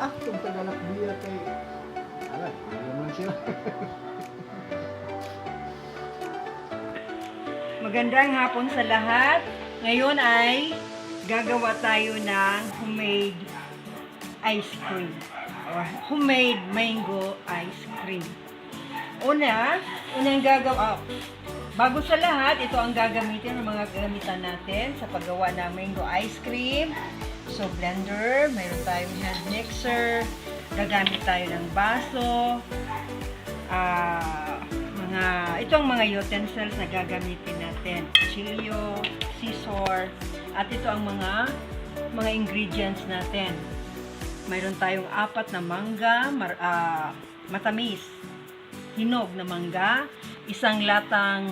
Itong tagalak biya kay... Alam, alam lang sila. Magandang hapon sa lahat. Ngayon ay gagawa tayo ng homemade ice cream or homemade mango ice cream. Unang gagawa, bago sa lahat, ito ang gagamitin ng mga gamitan natin sa paggawa ng mango ice cream. So, blender, mayroon tayong hand mixer, gagamit tayo ng baso, ito ang mga utensils na gagamitin natin. Chilyo, scissor, at ito ang mga ingredients natin. Mayroon tayong 4 na mangga, matamis, hinog na mangga, 1 latang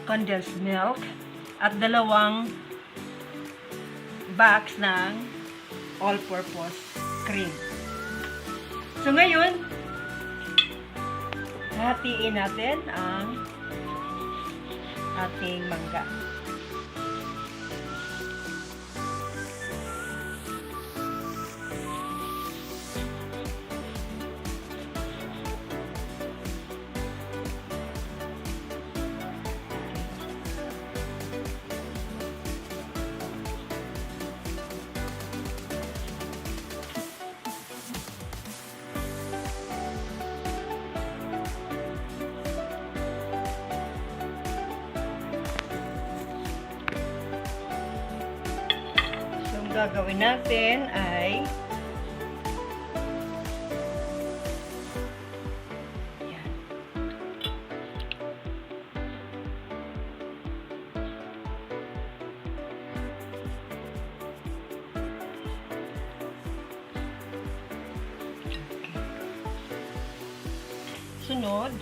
condensed milk, at 2 box ng all-purpose cream. So ngayon, hatiin natin ang ating mangga. Gagawin natin ay yan. Sunod,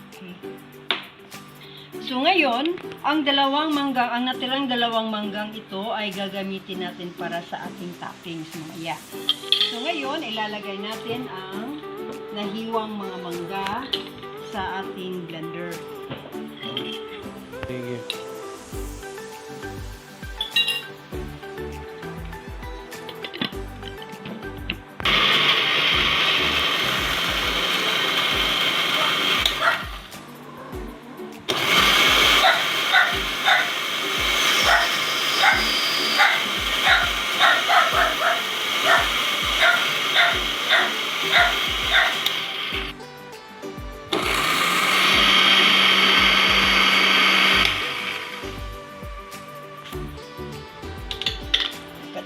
okay. So ngayon, ang natirang 2 manggang ito ay gagamitin natin para sa ating toppings mamaya. So ngayon, ilalagay natin ang nahiwang mga mangga sa ating blender. Thank you.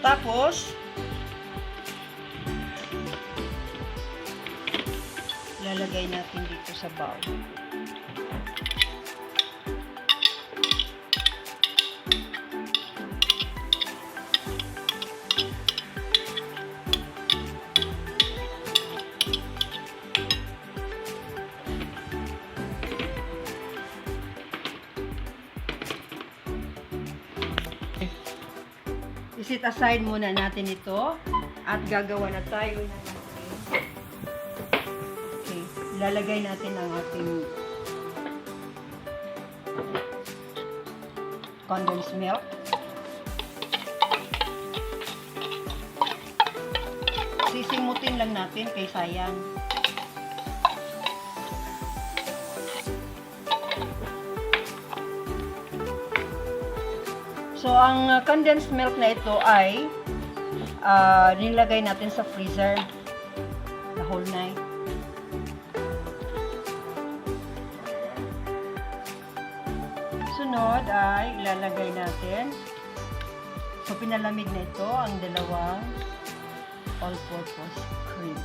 Tapos, lalagay natin dito sa bowl. I-set aside muna natin ito at gagawa na tayo ng okay, lalagay natin ang ating condensed milk. Sisimutin lang natin kay sayang. So, ang condensed milk na ito ay nilagay natin sa freezer the whole night. Sunod ay ilalagay natin. So, pinalamig na ito ang 2 all-purpose cream.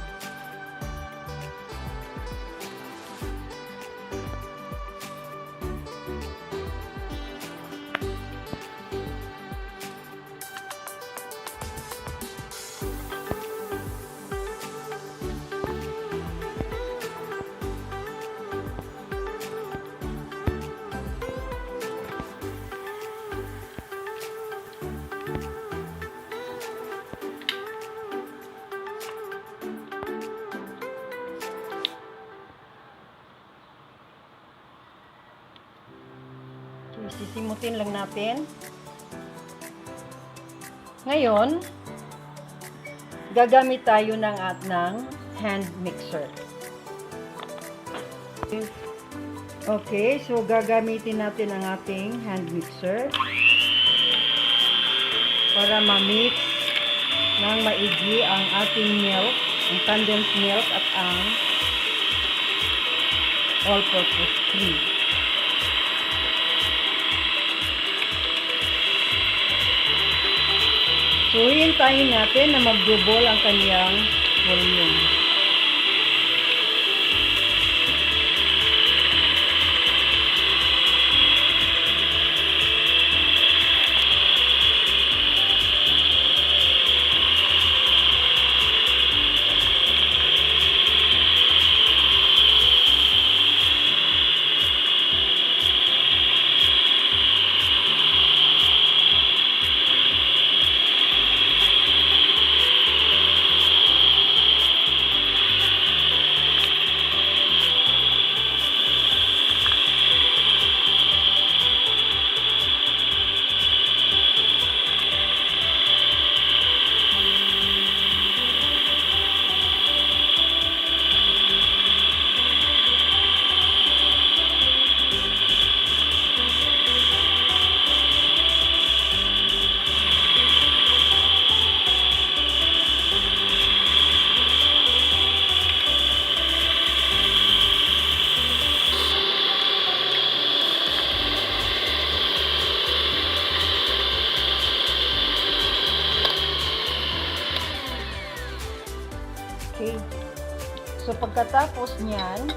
Sisimutin lang natin. Ngayon, gagamit tayo ng hand mixer. Okay, so gagamitin natin ang ating hand mixer para ma-mix ng maigi ang ating milk, ang condensed milk at ang all-purpose cream. So, hintayin natin na mag-double ang kanyang volume. Okay. So, pagkatapos niyan,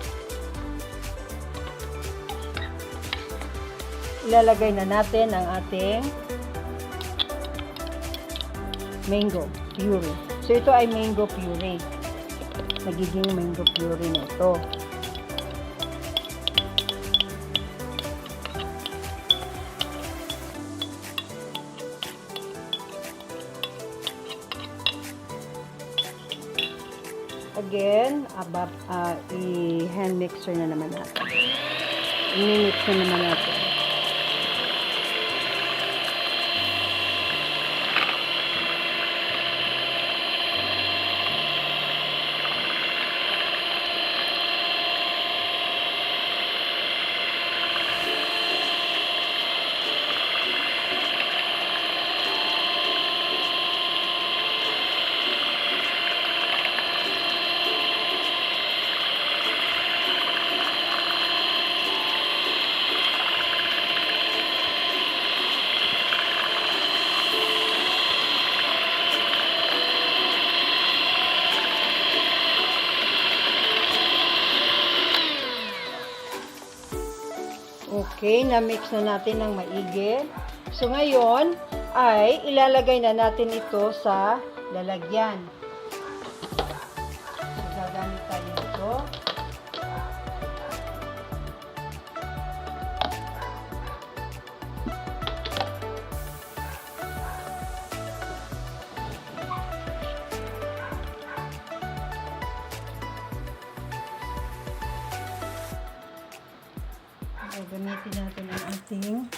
ilalagay na natin ang ating mango puree. So, ito ay mango puree. Nagiging mango puree na ito. Again, i-hand mixer na naman natin. I-mix na naman natin. Okay, na-mix na natin ng maigi. So, ngayon ay ilalagay na natin ito sa lalagyan. So, gagamit tayo ito. Gamitin natin ang ating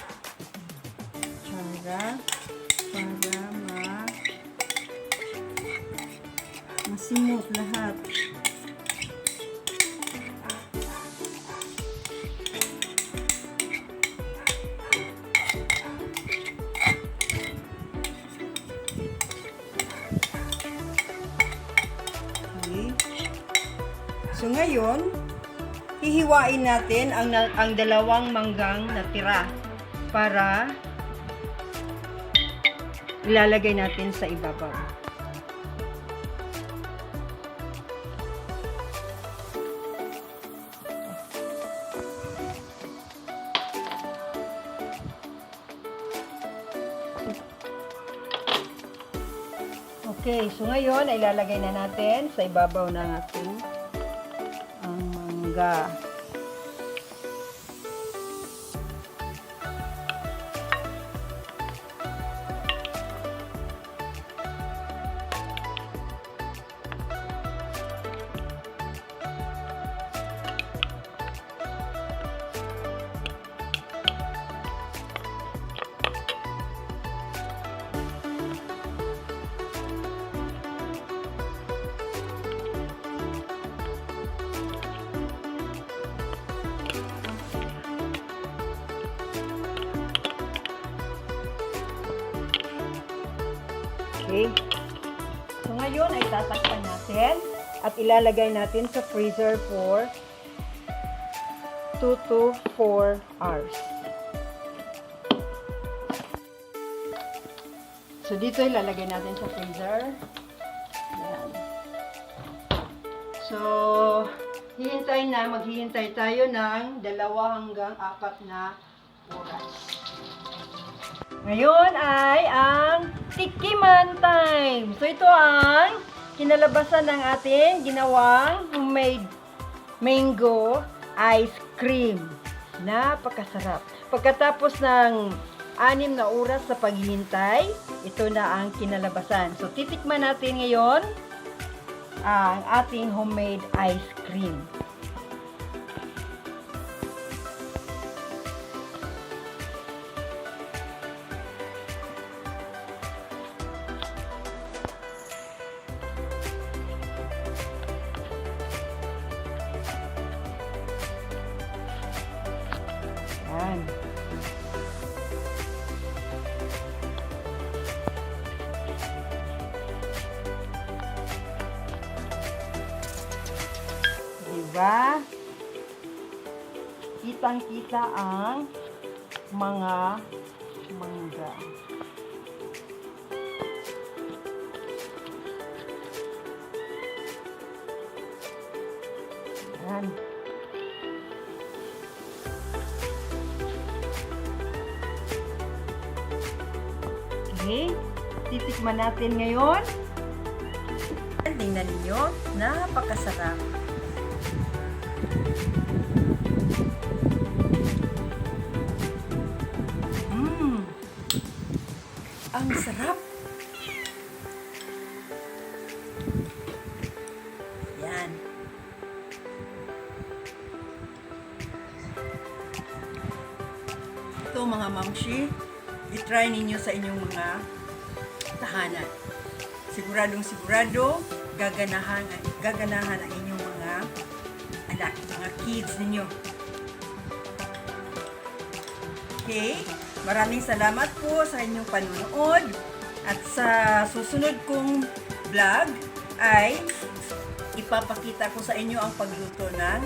tsara para masimot lahat. Okay. So ngayon, hihiwain natin ang dalawang manggang natira para ilalagay natin sa ibabaw. Okay, so ngayon ay ilalagay na natin sa ibabaw ng ating ang mangga. Okay. So ngayon ay tatakpan natin at ilalagay natin sa freezer for 2 to 4 hours. So dito ilalagay natin sa freezer. Yan. So maghihintay tayo ng 2 hanggang 4 na oras. Ngayon ay ang tikiman time. So ito ang kinalabasan ng ating ginawang homemade mango ice cream. Napakasarap. Pagkatapos ng 6 na oras sa paghihintay, ito na ang kinalabasan. So titikman natin ngayon ang ating homemade ice cream. Yan. Diba? Kitang-kita ang mga mangga. Yan. Okay, titikman natin ngayon. Tingnan ninyo, napakasarap. Ang sarap. Yan. Ito mga mamshi, i-try ninyo sa inyong mga tahanan. Siguradong sigurado, gaganahan ang inyong mga anak, mga kids ninyo. Okay, maraming salamat po sa inyong panunood at sa susunod kong vlog ay ipapakita ko sa inyo ang pagluto ng